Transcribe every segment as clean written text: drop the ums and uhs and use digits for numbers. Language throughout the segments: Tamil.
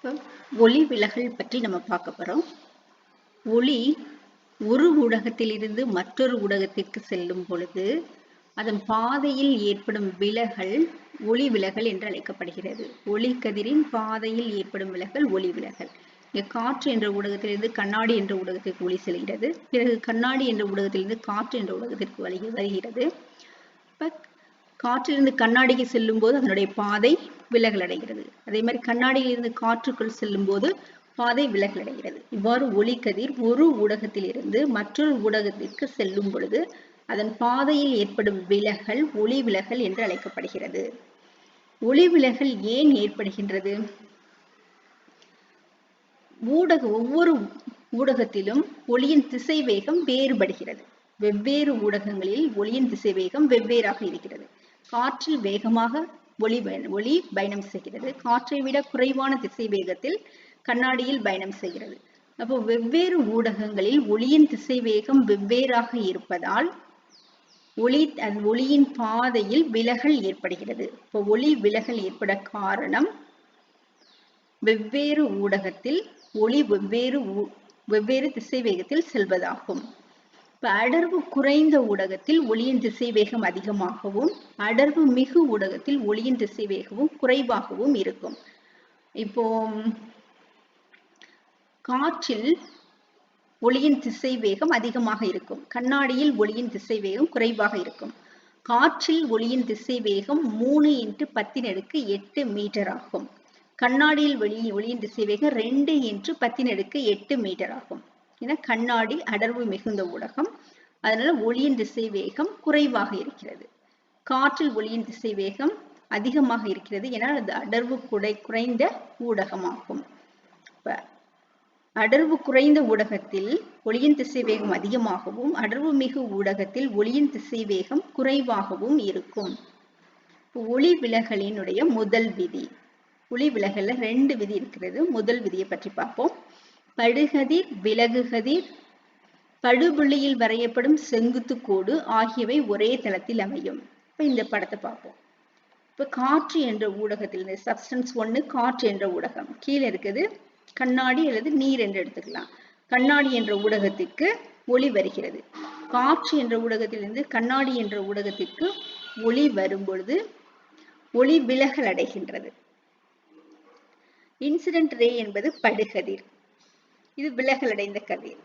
இப்போ ஒளி விலகல் பற்றி நம்ம பார்க்க போறோம். ஒளி ஒரு ஊடகத்திலிருந்து மற்றொரு ஊடகத்திற்கு செல்லும் பொழுது அதன் பாதையில் ஏற்படும் விலகல் ஒளி விலகல் என்று அழைக்கப்படுகிறது. ஒளிக்கதிரின் பாதையில் ஏற்படும் விலகல் ஒளி விலகல். இங்கே காற்று என்ற ஊடகத்திலிருந்து கண்ணாடி என்ற ஊடகத்திற்கு ஒளி செல்கிறது. பிறகு கண்ணாடி என்ற ஊடகத்திலிருந்து காற்று என்ற ஊடகத்திற்கு வருகிறது. இப்போ காற்றிலிருந்து கண்ணாடிக்கு செல்லும் போது அதனுடைய பாதை விலகல் அடைகிறது. அதே மாதிரி கண்ணாடியிலிருந்து காற்றுக்குள் செல்லும் போது பாதை விலகல் அடைகிறது. இவ்வாறு ஒளிக்கதிர் ஒரு ஊடகத்திலிருந்து மற்றொரு ஊடகத்திற்கு செல்லும் பொழுது அதன் பாதையில் ஏற்படும் விலகல் ஒளி விலகல் என்று அழைக்கப்படுகிறது. ஒளி விலகல் ஏன் ஏற்படுகின்றது? ஒவ்வொரு ஊடகத்திலும் ஒளியின் திசைவேகம் வேறுபடுகிறது. வெவ்வேறு ஊடகங்களில் ஒளியின் திசைவேகம் வெவ்வேறாக இருக்கிறது. காற்றில் வேகமாக ஒளி பயணம் செய்கிறது. காற்றை விட குறைவான திசைவேகத்தில் கண்ணாடியில் பயணம் செய்கிறது. அப்போ வெவ்வேறு ஊடகங்களில் ஒளியின் திசைவேகம் வெவ்வேறாக இருப்பதால் ஒளியின் பாதையில் விலகல் ஏற்படுகிறது. இப்போ ஒளி விலகல் ஏற்பட காரணம் வெவ்வேறு ஊடகத்தில் ஒளி வெவ்வேறு திசைவேகத்தில் செல்வதாகும். இப்ப அடர்வு குறைந்த ஊடகத்தில் ஒளியின் திசைவேகம் அதிகமாகவும் அடர்வு மிகு ஊடகத்தில் ஒளியின் திசைவேகமும் குறைவாகவும் இருக்கும். இப்போ காற்றில் ஒளியின் திசைவேகம் அதிகமாக இருக்கும். கண்ணாடியில் ஒளியின் திசைவேகம் குறைவாக இருக்கும். காற்றில் ஒளியின் திசைவேகம் 3×10⁸ மீட்டர் ஆகும். கண்ணாடியில் ஒளியின் திசைவேகம் 2×10⁸ மீட்டர் ஆகும். ஏன்னா கண்ணாடி அடர்வு மிகுந்த ஊடகம், அதனால ஒளியின் திசைவேகம் குறைவாக இருக்கிறது. காற்றில் ஒளியின் திசைவேகம் அதிகமாக இருக்கிறது, ஏன்னா அது அடர்வு குறைந்த ஊடகமாகும். அடர்வு குறைந்த ஊடகத்தில் ஒளியின் திசைவேகம் அதிகமாகவும் அடர்வு மிகு ஊடகத்தில் ஒளியின் திசைவேகம் குறைவாகவும் இருக்கும். ஒளி விலகலினுடைய முதல் விதி. ஒளி விலகல்ல 2 விதி இருக்கிறது. முதல் விதியை பற்றி பார்ப்போம். படுகதிர், விலகுகதிர், படுபுள்ளியில் வரையப்படும் செங்குத்து கோடு ஆகியவை ஒரே தளத்தில் அமையும். இப்ப இந்த படத்தை பார்ப்போம். இப்ப காற்று என்ற ஊடகத்தில் சப்ஸ்டன்ஸ் 1 காற்று என்ற ஊடகம், கீழே இருக்குது கண்ணாடி அல்லது நீர் என்று எடுத்துக்கலாம். கண்ணாடி என்ற ஊடகத்திற்கு ஒளி வருகிறது. காற்று என்ற ஊடகத்திலிருந்து கண்ணாடி என்ற ஊடகத்திற்கு ஒளி வரும் பொழுது ஒளி விலகல் அடைகின்றது. இன்சிடென்ட் ரே என்பது படுகதிர், இது விலகல் அடைந்த கதிர்.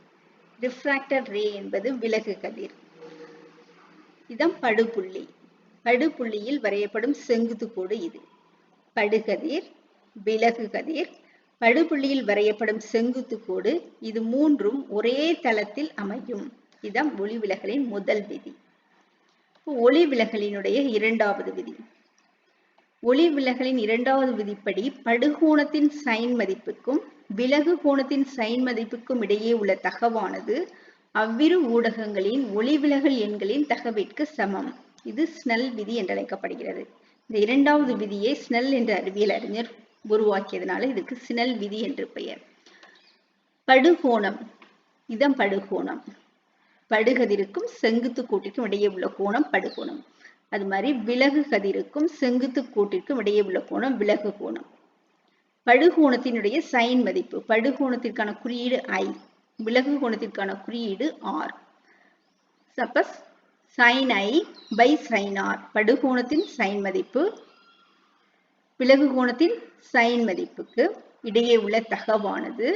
ரிஃப்ராக்டட் ரே என்பது விலகு கதிர். இதுதான் படுபுள்ளி. படுபுள்ளியில் வரையப்படும் செங்குத்து கோடு இது. படுகதிர், விலகு கதிர், படுபுள்ளியில் வரையப்படும் செங்குத்து கோடு, இது மூன்றும் ஒரே தளத்தில் அமையும். இதுதான் ஒளி விலகலின் முதல் விதி. ஒளி விலகலினுடைய இரண்டாவது விதி. ஒளி விலகலின் இரண்டாவது விதிப்படி படுகோணத்தின் சைன் மதிப்புக்கும் விலகு கோணத்தின் சைன் மதிப்புக்கும் இடையே உள்ள தகவானது அவ்விரு ஊடகங்களின் ஒளி விலகல் எண்களின் தகவிற்கு சமம். இது ஸ்னெல் விதி என்று அழைக்கப்படுகிறது. இந்த இரண்டாவது விதியை ஸ்னெல் என்ற அறிவியல் அறிஞர் உருவாக்கியதனால இதுக்கு ஸ்னெல் விதி என்று பெயர். படுகோணம், இதன் படுகோணம். படுகதிருக்கும் செங்குத்து கோட்டிற்கும் இடையே உள்ள கோணம் படுகோணம். அது மாதிரி விலகு கதிருக்கும் செங்குத்து கோட்டிற்கும் இடையே உள்ள கோணம் விலகு கோணம். படுகோணத்தினுடைய சைன் மதிப்பு, படுகோணத்திற்கான குறியீடு I, விலகு கோணத்திற்கான குறியீடு R. Suppose sin I/sin R, படுகோணத்தின் சைன் மதிப்பு விலகு கோணத்தின் சைன் மதிப்புக்கு இடையே உள்ள தகவானது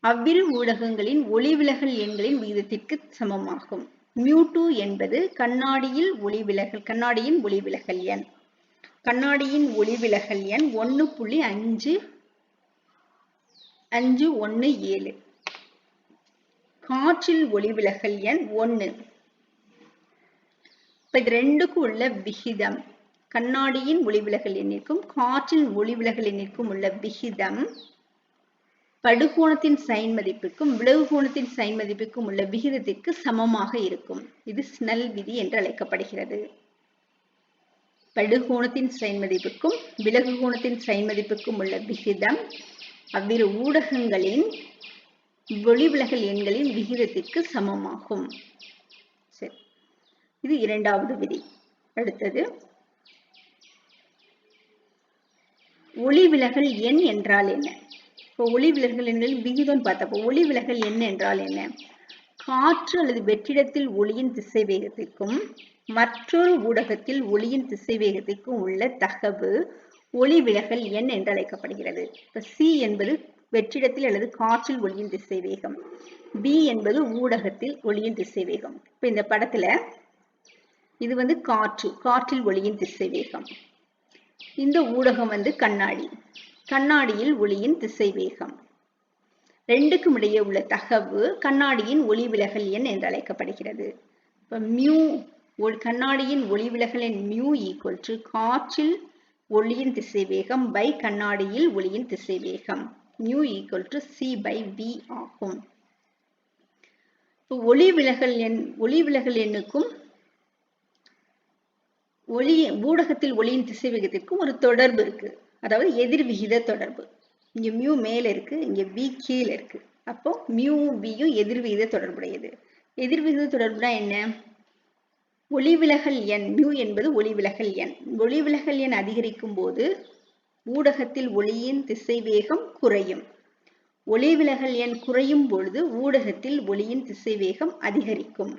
அவ்விரு ஊடகங்களின் ஒளி விலகல் எண்களின் விகிதத்திற்கு சமமாகும். μ2 என்பது கண்ணாடியின் ஒளி விலகல் எண். கண்ணாடியின் ஒளி விலகல் எண் 1.5517. காற்றில் ஒளி விலகல் எண் 1. இப்ப இது ரெண்டுக்கும் உள்ள விகிதம், கண்ணாடியின் ஒளிவிலகல் எண்ணிற்கும் காற்றின் ஒளிவிலகல் எண்ணிற்கும் உள்ள விகிதம் படுகோணத்தின் சைன் மதிப்புக்கும் விலகு கோணத்தின் சைன் மதிப்புக்கும் உள்ள விகிதத்திற்கு சமமாக இருக்கும். இது ஸ்னெல் விதி என்று அழைக்கப்படுகிறது. படுகோணத்தின் சைன் மதிப்புக்கும் விலகு கோணத்தின் சைன் மதிப்புக்கும் உள்ள விகிதம் அவ்விரு ஊடகங்களின் ஒளிவிலகல் எண்களின் விகிதத்திற்கு சமமாகும். சரி, இது இரண்டாவது விதி. அடுத்தது ஒளி விலகல் எண் என்றால் என்ன? இப்போ ஒளி விலகல் எண்களின் விகிதம் பார்த்தப்போ ஒளி விலகல் எண் என்றால் என்ன? காற்று அல்லது வெற்றிடத்தில் ஒளியின் திசைவேகத்திற்கும் மற்றொரு ஊடகத்தில் ஒளியின் திசைவேகத்திற்கும் உள்ள தகவு ஒளி விலகல் எண் என்று அழைக்கப்படுகிறது. இப்போ சி என்பது வெற்றிடத்தில் அல்லது காற்றில் ஒளியின் திசைவேகம், பி என்பது ஊடகத்தில் ஒளியின் திசைவேகம். இப்போ இந்த படத்துல இது காற்றில் ஒளியின் திசைவேகம். இந்த ஊடகம் கண்ணாடி, கண்ணாடியில் ஒளியின் திசைவேகம். ரெண்டுக்கும் இடையே உள்ள தகவு கண்ணாடியின் ஒளி விலகல் எண் என்று அழைக்கப்படுகிறது. இப்போ மியூ கண்ணாடியின் ஒளி விலகல் எண் மியூ ஈக்குவல் டு காற்றில் ஒளியின் திசைவேகம் பை கண்ணாடியில் ஒளியின் திசைவேகம். Mu equal to c by v ஆகும். இப்போ ஒளி விலகல் எண்ணுக்கும் ஊடகத்தில் ஒளியின் திசைவேகத்திற்கும் ஒரு தொடர்பு இருக்கு. அதாவது எதிர்விகித தொடர்பு. இங்க மியூ மேல இருக்கு, இங்க வி கீழே இருக்கு. அப்போ மியூவும் வியும் எதிர்விகித தொடர்புடையது. எதிர்விகித தொடர்புனா என்ன? ஒளிவிலகல் எண் மியூ என்பது ஒளிவிலகல் எண். ஒளிவிலகல் எண் அதிகரிக்கும் போது ஊடகத்தில் ஒளியின் திசைவேகம் குறையும். ஒளிவிலகல் எண் குறையும் பொழுது ஊடகத்தில் ஒளியின் திசைவேகம் அதிகரிக்கும்.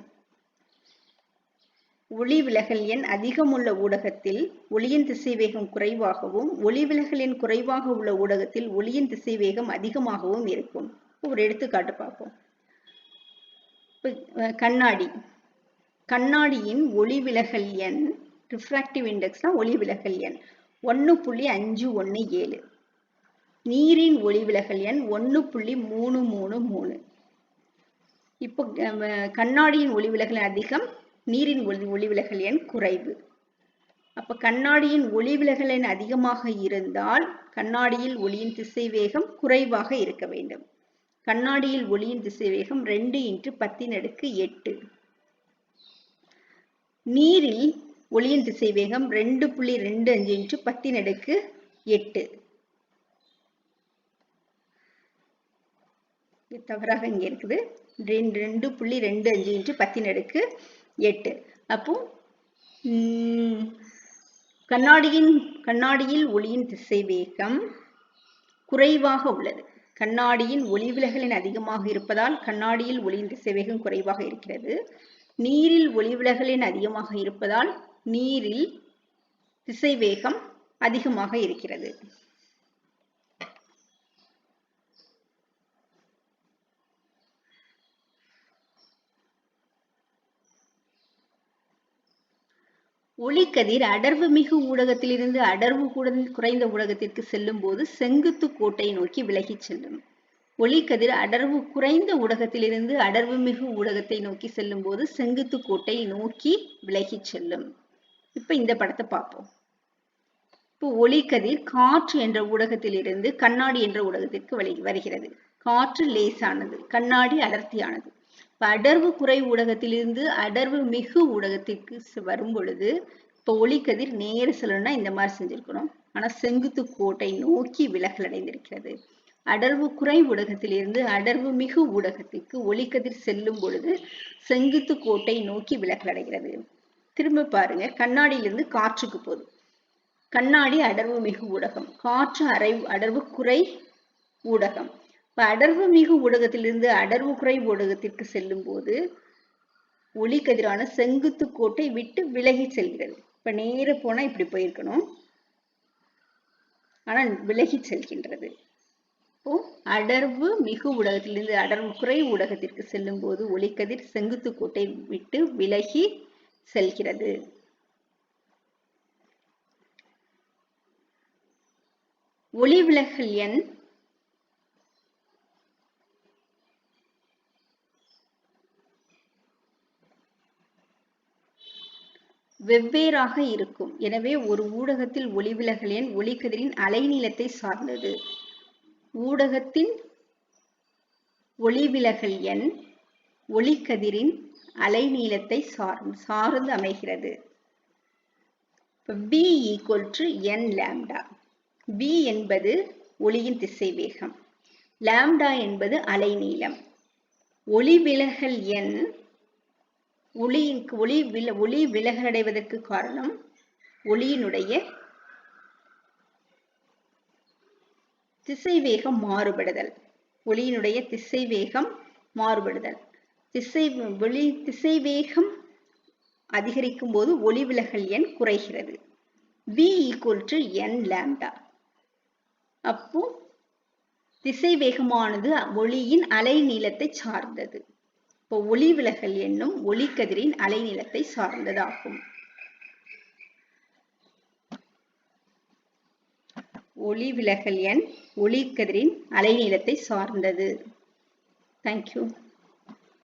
ஒளிவிலகல் எண் அதிகம் உள்ள ஊடகத்தில் ஒளியின் திசைவேகம் குறைவாகவும், ஒளிவிலகல் எண் குறைவாக உள்ள ஊடகத்தில் ஒளியின் திசைவேகம் அதிகமாகவும் இருக்கும். ஒரு எடுத்துக்காட்டு பார்ப்போம். கண்ணாடியின் ஒளிவிலகல் எண், ரிஃப்ராக்டிவ் இண்டெக்ஸ் தான் ஒளிவிலகல் எண், 1.517. நீரின் ஒளிவிலகல் எண் 1.333. இப்போ கண்ணாடியின் ஒளிவிலகல் அதிகம், நீரின் ஒளிவிலகல் எண் குறைவு. அப்ப கண்ணாடியின் ஒளிவிலகல் எண் அதிகமாக இருந்தால் கண்ணாடியில் ஒளியின் திசைவேகம் குறைவாக இருக்க வேண்டும். கண்ணாடியில் ஒளியின் திசைவேகம் 2 × 10⁸. நீரில் ஒளியின் திசைவேகம் 2.25 × 10⁸. தவறாக இங்க இருக்குது. 2.25 × 10⁸. அப்போ கண்ணாடியில் ஒளியின் திசைவேகம் குறைவாக உள்ளது. கண்ணாடியின் ஒளிவிலகல் எண் அதிகமாக இருப்பதால் கண்ணாடியில் ஒளியின் திசைவேகம் குறைவாக இருக்கிறது. நீரில் ஒளிவிலகல் எண் அதிகமாக இருப்பதால் நீரில் திசைவேகம் அதிகமாக இருக்கிறது. ஒளிக்கதிர் அடர்வு மிகு ஊடகத்திலிருந்து அடர்வு குறைந்த ஊடகத்திற்கு செல்லும் போது செங்குத்து கோட்டை நோக்கி விலகி செல்லும். ஒளிக்கதிர் அடர்வு குறைந்த ஊடகத்திலிருந்து அடர்வு மிகு ஊடகத்தை நோக்கி செல்லும் போது செங்குத்து கோட்டை நோக்கி விலகி செல்லும். இப்ப இந்த படத்தை பார்ப்போம். இப்போ ஒளிக்கதிர் காற்று என்ற ஊடகத்திலிருந்து கண்ணாடி என்ற ஊடகத்திற்கு வருகிறது. காற்று லேசானது, கண்ணாடி அடர்த்தியானது. அடர்வு குறை ஊடகத்திலிருந்து அடர்வு மிகு ஊடகத்திற்கு வரும் பொழுது இப்போ ஒளிக்கதிர் நேர செல்லணும்னா இந்த மாதிரி செஞ்சிருக்கணும். ஆனா செங்குத்து கோட்டை நோக்கி விலகல் அடைந்திருக்கிறது. அடர்வு குறை ஊடகத்திலிருந்து அடர்வு மிகு ஊடகத்திற்கு ஒளிக்கதிர் செல்லும் பொழுது செங்குத்து கோட்டை நோக்கி விலகல் அடைகிறது. திரும்ப பாருங்க, கண்ணாடியிலிருந்து காற்றுக்கு போகுது. கண்ணாடி அடர்வு மிகு ஊடகம், காற்று அடர்வு குறை ஊடகம். அடர்வு மிகு ஊடகத்திலிருந்து அடர்வு குறை ஊடகத்திற்கு செல்லும் போது ஒளிக்கதிரான செங்குத்து கோட்டை விட்டு விலகி செல்கிறது. இப்ப நேர போனா இப்படி போயிருக்கணும், ஆனா விலகி செல்கின்றது. இப்போ அடர்வு மிகு ஊடகத்திலிருந்து அடர்வு குறை ஊடகத்திற்கு செல்லும் போது ஒளிக்கதிர் செங்குத்து கோட்டை விட்டு விலகி செல்கிறது. ஒளிவிலகல் எண் வெவ்வேறாக இருக்கும். எனவே ஒரு ஊடகத்தில் ஒளிவிலகல் எண் ஒளிக்கதிரின் அலைநீளத்தை சார்ந்தது. ஊடகத்தின் ஒளிவிலகல் எண் ஒளிக்கதிரின் அலைநீளத்தை சார்ந்து அமைகிறது. V = n lambda. V என்பது ஒளியின் திசைவேகம், லாம்டா என்பது அலைநீளம். ஒளிவிலகல் எண் ஒளி விலகலடைவதற்கு காரணம் ஒளியினுடைய திசைவேகம் மாறுபடுதல். ஒளியினுடைய திசைவேகம் மாறுபடுதல். திசைவேகம் அதிகரிக்கும் போது ஒளிவிலகல் எண் குறைகிறது. V = n lambda. அப்போ திசைவேகமானது ஒளியின் அலைநீளத்தை சார்ந்தது. இப்போ ஒளிவிலகல் எண்ணும் ஒளிக்கதிரின் அலைநீளத்தை சார்ந்ததாகும். ஒளிவிலகல் எண் ஒளிக்கதிரின் அலைநீளத்தை சார்ந்தது. Thank you.